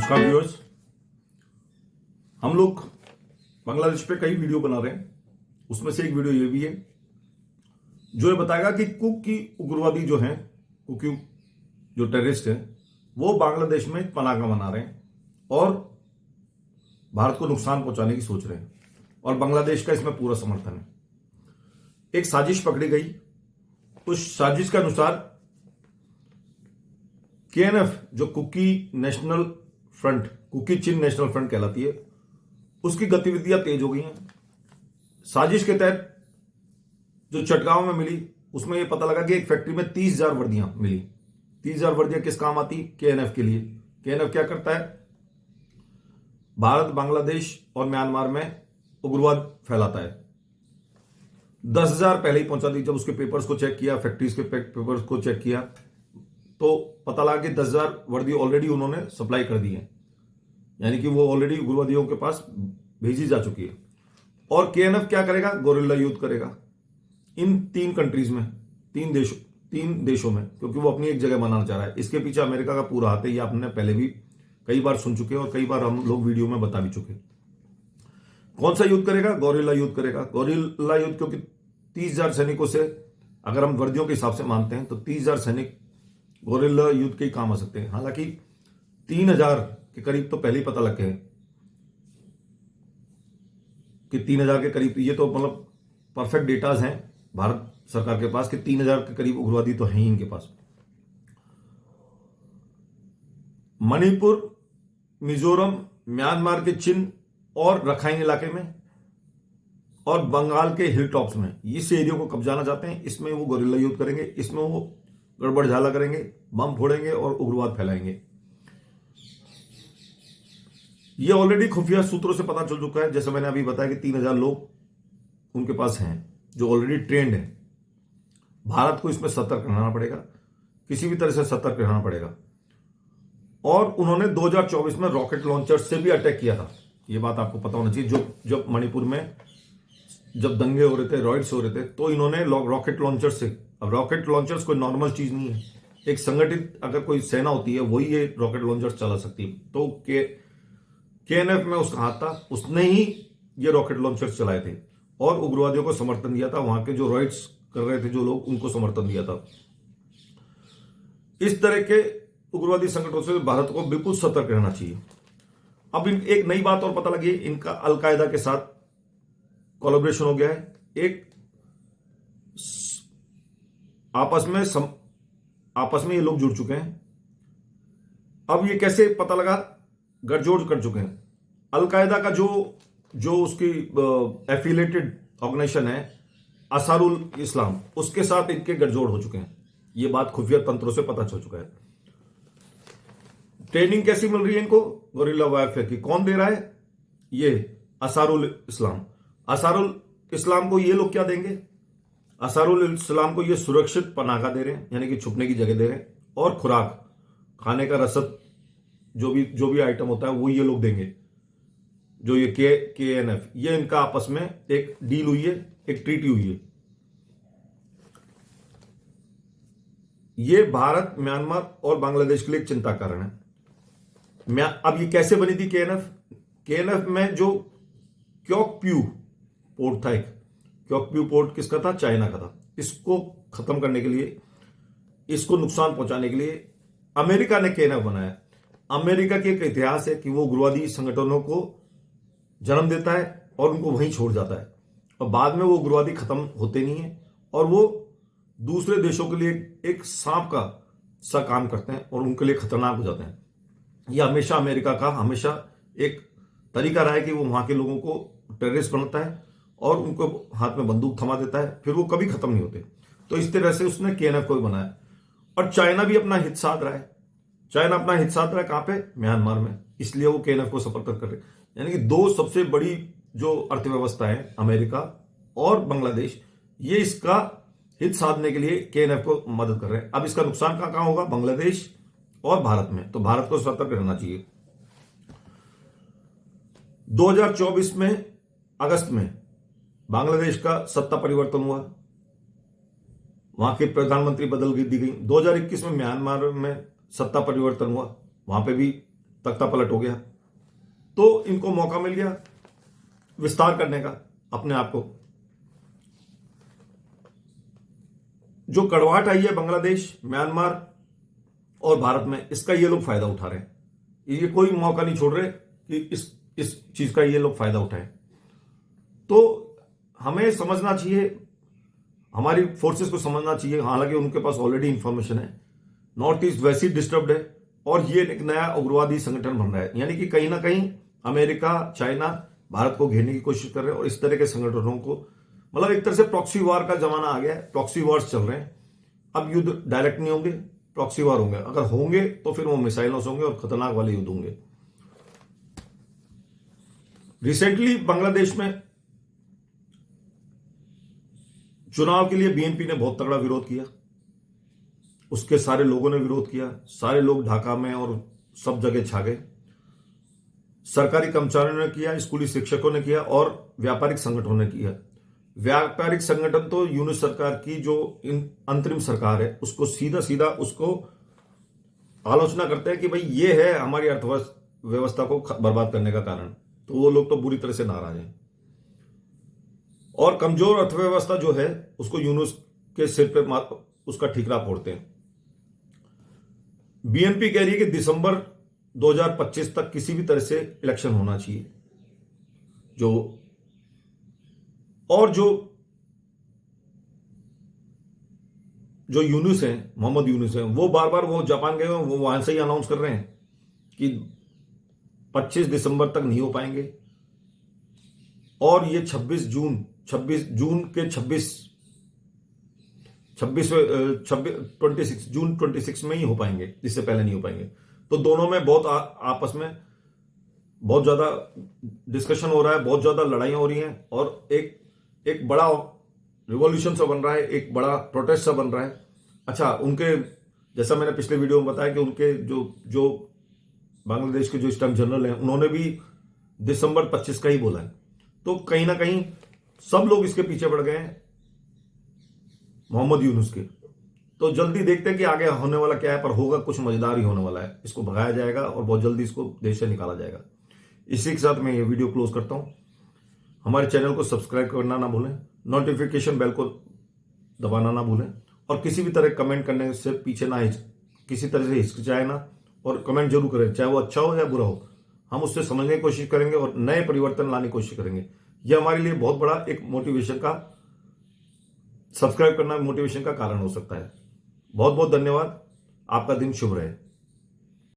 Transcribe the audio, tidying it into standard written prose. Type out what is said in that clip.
नमस्कार व्यूअर्स। हम लोग बांग्लादेश पे कई वीडियो बना रहे हैं। उसमें से एक वीडियो ये भी है जो ये बताएगा कि कुक की उग्रवादी जो हैं, कुकी जो टेररिस्ट हैं, वो बांग्लादेश में पनाहगाह बना रहे हैं और भारत को नुकसान पहुंचाने की सोच रहे हैं और बांग्लादेश का इसमें पूरा समर्थन है। एक साजिश पकड़ी गई। उस साजिश के अनुसार केएनएफ जो कुकी नेशनल फ्रंट, कुकी चिन नेशनल फ्रंट कहलाती है, उसकी गतिविधियां तेज हो गई हैं। साजिश के तहत जो चटगांव में मिली उसमें यह पता लगा कि एक फैक्ट्री में 30,000 वर्दियां मिली। 30,000 वर्दियां किस काम आती? केएनएफ के लिए। केएनएफ क्या करता है? भारत, बांग्लादेश और म्यांमार में उग्रवाद फैलाता है। 10,000 पहले ही पहुंचा दी। जब उसके पेपर्स को चेक किया, फैक्ट्रीज के पेपर्स को चेक किया, तो पता लगा कि 10,000 वर्दी ऑलरेडी उन्होंने सप्लाई कर दी है, यानी कि वो ऑलरेडी उग्रवादियों के पास भेजी जा चुकी है। और केएनएफ क्या करेगा? गोरिल्ला युद्ध करेगा इन 3 कंट्रीज में, 3 देशों में, क्योंकि वो अपनी एक जगह बनाना चाह रहा है। इसके पीछे अमेरिका का पूरा हाथ है। ये आपने पहले भी कई बार सुन चुके हैं और कई बार हम लोग वीडियो में बता भी चुके। कौन सा युद्ध करेगा? गोरिल्ला युद्ध करेगा। गोरिल्ला युद्ध, क्योंकि 30,000 सैनिकों से, अगर हम वर्दियों के हिसाब से मानते हैं तो 30,000 सैनिक गोरिल्ला युद्ध के ही काम आ सकते हैं। हालांकि 3,000 के करीब तो पहले ही पता लग गए कि 3,000 के करीब, ये तो मतलब परफेक्ट डेटाज हैं भारत सरकार के पास कि 3,000 के करीब उग्रवादी तो हैं ही इनके पास। मणिपुर, मिजोरम, म्यांमार के चिन और रखाइन इलाके में और बंगाल के हिल टॉप्स में इस एरिया को कब्जाना चाहते हैं। इसमें वो गोरिल्ला युद्ध करेंगे, इसमें वो गड़बड़ झाला करेंगे, बम फोड़ेंगे और उग्रवाद फैलाएंगे। ये ऑलरेडी खुफिया सूत्रों से पता चल चुका है। जैसे मैंने अभी बताया कि 3,000 लोग उनके पास हैं जो ऑलरेडी ट्रेंड है। भारत को इसमें सतर्क रहना पड़ेगा, किसी भी तरह से सतर्क रहना पड़ेगा। और उन्होंने 2024 में रॉकेट लॉन्चर से भी अटैक किया था। ये बात आपको पता होना चाहिए। जब मणिपुर में जब दंगे हो रहे थे, रॉयट्स हो रहे थे, तो इन्होंने रॉकेट लॉन्चर से, अब रॉकेट लॉन्चर्स कोई नॉर्मल चीज नहीं है। एक संगठित अगर कोई सेना होती है वही ये रॉकेट लॉन्चर्स चला सकती है। तो केएनएफ में उसका हाथ था, उसने ही ये रॉकेट लॉन्चर्स चलाए थे और उग्रवादियों को समर्थन दिया था। वहां के जो रॉयट्स कर रहे थे जो लोग, उनको समर्थन दिया था। इस तरह के उग्रवादी संगठनों से भारत को बिल्कुल सतर्क रहना चाहिए। अब एक नई बात और पता लगी, इनका अलकायदा के साथ कोलैबोरेशन हो गया है। एक आपस में ये लोग जुड़ चुके हैं। अब ये कैसे पता लगा? गठजोड़ कर चुके हैं। अलकायदा का जो उसकी एफिलेटेड ऑर्गेनाइजेशन है अंसारुल इस्लाम, उसके साथ इनके गठजोड़ हो चुके हैं। ये बात खुफिया तंत्रों से पता चल चुका है। ट्रेनिंग कैसी मिल रही है इनको? गोरिल्ला वारफेयर की। कौन दे रहा है? ये अंसारुल इस्लाम। अंसारुल इस्लाम को ये लोग क्या देंगे? अंसारुल इस्लाम को ये सुरक्षित पनाहगाह दे रहे हैं, यानी कि छुपने की जगह दे रहे हैं, और खुराक, खाने का रसद, जो भी आइटम होता है वो ये लोग देंगे। जो ये केएनएफ, ये इनका आपस में एक डील हुई है, एक ट्रीटी हुई है। ये भारत, म्यांमार और बांग्लादेश के लिए एक चिंता कारण है। अब ये कैसे बनी थी केएनएफ? केएनएफ में जो क्योकप्यू पोर्ट था, एक क्योकप्यू पोर्ट किसका था? चाइना का था। इसको खत्म करने के लिए, इसको नुकसान पहुंचाने के लिए अमेरिका ने केएनएफ बनाया। अमेरिका की एक इतिहास है कि वो उग्रवादी संगठनों को जन्म देता है और उनको वहीं छोड़ जाता है, और बाद में वो उग्रवादी खत्म होते नहीं है और वो दूसरे देशों के लिए एक सांप का सा काम करते हैं और उनके लिए खतरनाक हो जाते हैं। यह हमेशा अमेरिका का हमेशा एक तरीका रहा है कि वो वहां के लोगों को टेररिस्ट बनाता है और उनको हाथ में बंदूक थमा देता है, फिर वो कभी खत्म नहीं होते। तो इस तरह से उसने केएनएफ को बनाया। और चाइना भी अपना हित साध रहा है। चाइना अपना हित साध रहा है कहां पे? म्यांमार में। इसलिए वो केएनएफ को सपोर्ट कर रहे हैं। यानी कि 2 सबसे बड़ी जो अर्थव्यवस्था है, अमेरिका और बांग्लादेश, ये इसका हित साधने के लिए केएनएफ को मदद कर रहे हैं। अब इसका नुकसान कहां होगा? बांग्लादेश और भारत में। तो भारत को सतर्क रहना चाहिए। 2024 में अगस्त में बांग्लादेश का सत्ता परिवर्तन हुआ। वहां के प्रधानमंत्री बदल दी गई। 2021 में म्यांमार में सत्ता परिवर्तन हुआ, वहां पे भी तख्ता पलट हो गया, तो इनको मौका मिल गया विस्तार करने का अपने आप को। जो कड़वाहट आई है बांग्लादेश, म्यांमार और भारत में, इसका ये लोग फायदा उठा रहे हैं। ये कोई मौका नहीं छोड़ रहे कि इस चीज का ये लोग फायदा उठाएं। तो हमें समझना चाहिए, हमारी फोर्सेस को समझना चाहिए, हालांकि उनके पास ऑलरेडी इंफॉर्मेशन है, नॉर्थ ईस्ट वैसे ही डिस्टर्ब्ड है और ये एक नया उग्रवादी संगठन बन रहा है। यानी कि कहीं ना कहीं अमेरिका, चाइना भारत को घेरने की कोशिश कर रहे हैं और इस तरह के संगठनों को, मतलब एक तरह से प्रॉक्सी वार का जमाना आ गया है। प्रॉक्सी वार्स चल रहे हैं। अब युद्ध डायरेक्ट नहीं होंगे, प्रॉक्सी वार होंगे। अगर होंगे तो फिर वो मिसाइलों से होंगे और खतरनाक वाले युद्ध होंगे। रिसेंटली बांग्लादेश में चुनाव के लिए बीएनपी ने बहुत तगड़ा विरोध किया, उसके सारे लोगों ने विरोध किया, सारे लोग ढाका में और सब जगह छा गए। सरकारी कर्मचारियों ने किया, स्कूली शिक्षकों ने किया और व्यापारिक संगठनों ने किया। व्यापारिक संगठन तो यूनिट सरकार की जो अंतरिम सरकार है उसको सीधा सीधा उसको आलोचना करते हैं कि भाई ये है हमारी अर्थव्यवस्था को बर्बाद करने का कारण। तो वो लोग तो बुरी तरह से नाराज हैं और कमजोर अर्थव्यवस्था जो है उसको यूनुस के सिर पे उसका ठीकरा फोड़ते हैं। बीएनपी कह रही है कि दिसंबर 2025 तक किसी भी तरह से इलेक्शन होना चाहिए। जो यूनुस हैं, मोहम्मद यूनुस हैं, वो बार बार वो जापान गए, वो वहां से ही अनाउंस कर रहे हैं कि 25 दिसंबर तक नहीं हो पाएंगे। और ये 26 जून के 26 जून 26 में ही हो पाएंगे, इससे पहले नहीं हो पाएंगे। तो दोनों में बहुत आपस में बहुत ज्यादा डिस्कशन हो रहा है, बहुत ज्यादा लड़ाइयां हो रही हैं और एक बड़ा रिवॉल्यूशन सा बन रहा है, एक बड़ा प्रोटेस्ट सा बन रहा है। अच्छा, उनके जैसा मैंने पिछले वीडियो में बताया कि उनके जो बांग्लादेश के जो स्टैम्प जनरल हैं उन्होंने भी दिसंबर 25 का ही बोला है। तो कहीं ना कहीं सब लोग इसके पीछे पड़ गए हैं मोहम्मद यूनुस के। तो जल्दी देखते हैं कि आगे होने वाला क्या है, पर होगा कुछ मजेदार ही होने वाला है। इसको भगाया जाएगा और बहुत जल्दी इसको देश से निकाला जाएगा। इसी के साथ मैं ये वीडियो क्लोज करता हूं। हमारे चैनल को सब्सक्राइब करना ना भूलें, नोटिफिकेशन बेल को दबाना ना भूलें और किसी भी तरह कमेंट करने से पीछे ना किसी तरह से हिचकिचाए ना, और कमेंट जरूर करें, चाहे वो अच्छा हो या बुरा हो। हम उससे समझने की कोशिश करेंगे और नए परिवर्तन लाने की कोशिश करेंगे। यह हमारे लिए बहुत बड़ा एक मोटिवेशन का, सब्सक्राइब करना मोटिवेशन का कारण हो सकता है। बहुत बहुत धन्यवाद। आपका दिन शुभ रहे।